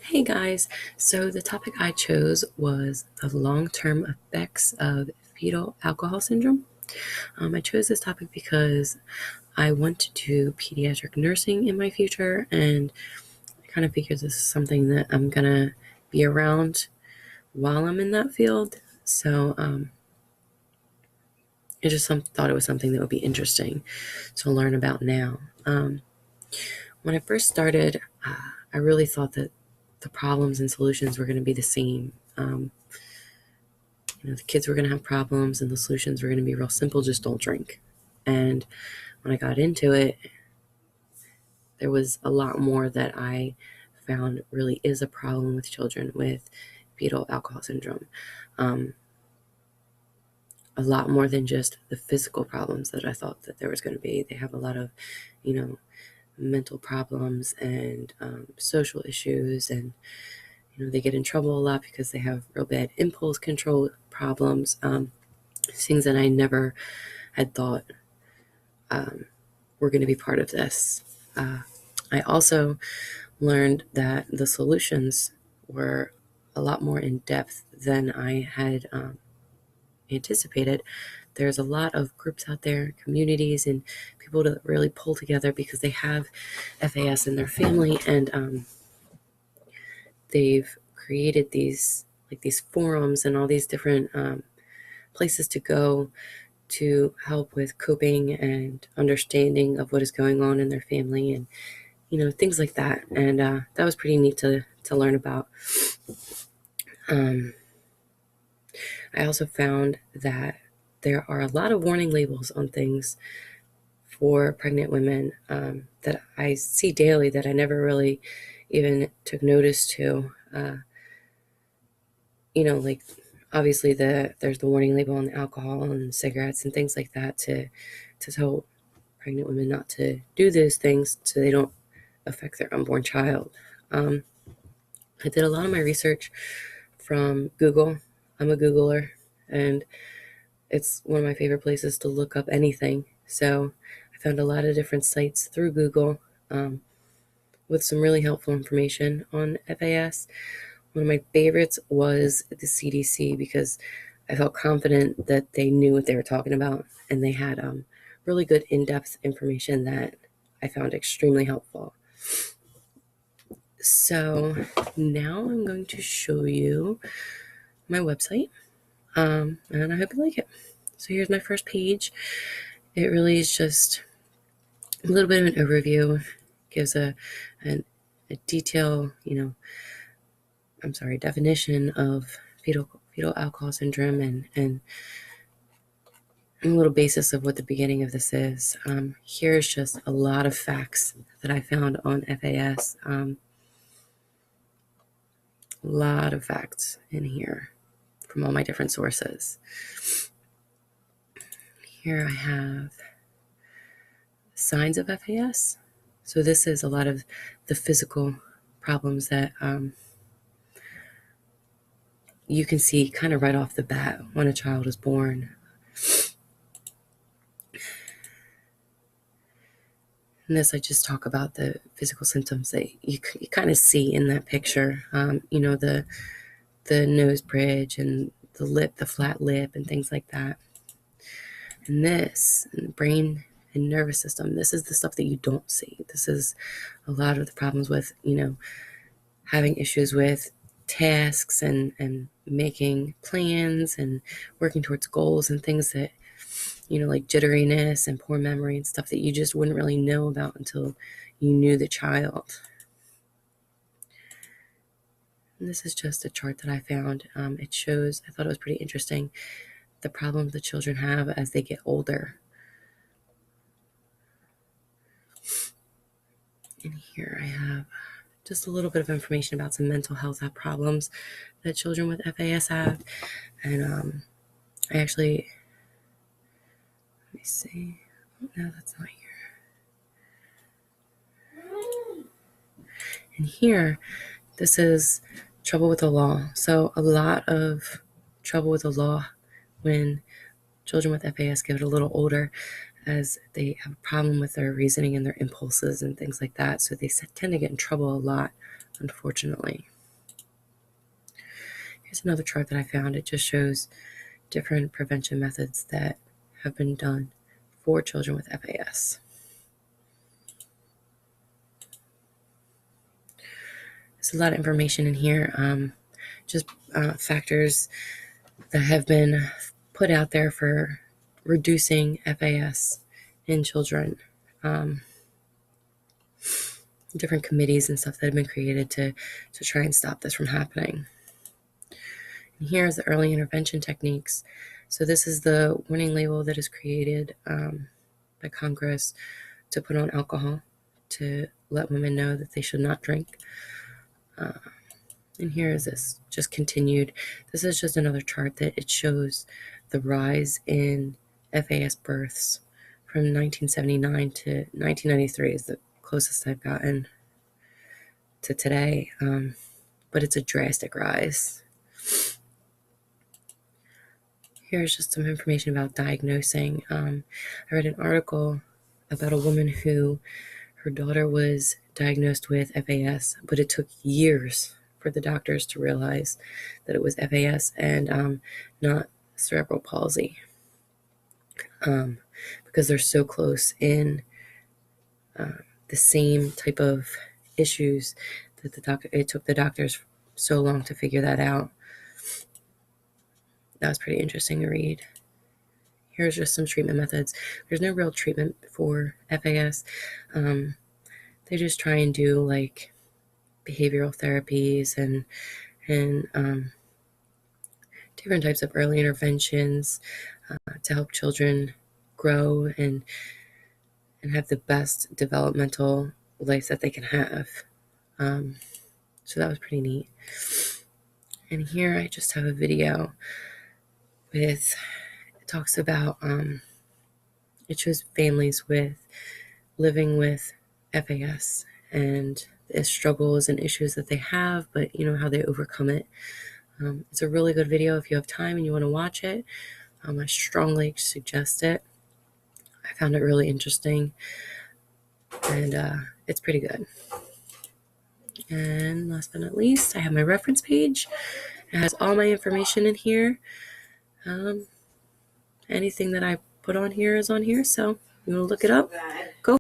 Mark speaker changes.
Speaker 1: Hey guys, so the topic I chose was the long-term effects of fetal alcohol syndrome. I chose this topic because I want to do pediatric nursing in my future, and I kind of figure this is something that I'm gonna be around while I'm in that field. So I just thought it was something that would be interesting to learn about now. When I first started, I really thought that the problems and solutions were going to be the same. The kids were going to have problems and the solutions were going to be real simple, just don't drink. And when I got into it, there was a lot more that I found really is a problem with children with fetal alcohol syndrome. A lot more than just the physical problems that I thought that there was going to be. They have a lot of, mental problems and social issues, and they get in trouble a lot because they have real bad impulse control problems, things that I never had thought were going to be part of this. I also learned that the solutions were a lot more in depth than I had anticipated. There's a lot of groups out there, communities, and people to really pull together because they have FAS in their family, and they've created these forums and all these different places to go to help with coping and understanding of what is going on in their family, and things like that. And that was pretty neat to learn about. I also found that there are a lot of warning labels on things for pregnant women that I see daily that I never really even took notice to. Like obviously there's the warning label on the alcohol and cigarettes and things like that to tell pregnant women not to do those things so they don't affect their unborn child. I did a lot of my research from Google. I'm a Googler, and it's one of my favorite places to look up anything. So I found a lot of different sites through Google with some really helpful information on FAS. One of my favorites was the CDC because I felt confident that they knew what they were talking about, and they had really good in-depth information that I found extremely helpful. So now I'm going to show you my website, and I hope you like it. So here's my first page. It really is just a little bit of an overview, gives a detail, definition of fetal alcohol syndrome, and a little basis of what the beginning of this is. Here's just a lot of facts that I found on FAS. A lot of facts in here from all my different sources. Here I have signs of FAS. So this is a lot of the physical problems that you can see kind of right off the bat when a child is born. And this, I just talk about the physical symptoms that you kind of see in that picture. The nose bridge and the flat lip and things like that. And this, and the brain and nervous system, this is the stuff that you don't see. This is a lot of the problems with, having issues with tasks and making plans and working towards goals and things that, like jitteriness and poor memory and stuff that you just wouldn't really know about until you knew the child. And this is just a chart that I found. It shows, I thought it was pretty interesting, the problems the children have as they get older. And here I have just a little bit of information about some mental health problems that children with FAS have. And I actually, let me see. Oh, no, that's not here. And here, this is trouble with the law. So a lot of trouble with the law when children with FAS get a little older, as they have a problem with their reasoning and their impulses and things like that. So they tend to get in trouble a lot, unfortunately. Here's another chart that I found. It just shows different prevention methods that have been done for children with FAS. There's a lot of information in here, just factors that have been put out there for reducing FAS in children. Different committees and stuff that have been created to try and stop this from happening. And here's the early intervention techniques. So this is the warning label that is created by Congress to put on alcohol to let women know that they should not drink. And here is this just continued. This is just another chart that it shows the rise in FAS births from 1979 to 1993 is the closest I've gotten to today, but it's a drastic rise. Here's just some information about diagnosing. I read an article about a woman who her daughter was diagnosed with FAS, but it took years for the doctors to realize that it was FAS and not cerebral palsy, because they're so close in the same type of issues that it took the doctors so long to figure that out. That was pretty interesting to read. Here's just some treatment methods. There's no real treatment for FAS. They just try and do like behavioral therapies and different types of early interventions to help children grow and have the best developmental life that they can have. So that was pretty neat. And here I just have a video it talks about, it shows families living with FAS and the struggles and issues that they have, but how they overcome it. It's a really good video. If you have time and you want to watch it, I strongly suggest it. I found it really interesting, and it's pretty good. And last but not least, I have my reference page. It has all my information in here. Anything that I put on here is on here, so you want to look it up, go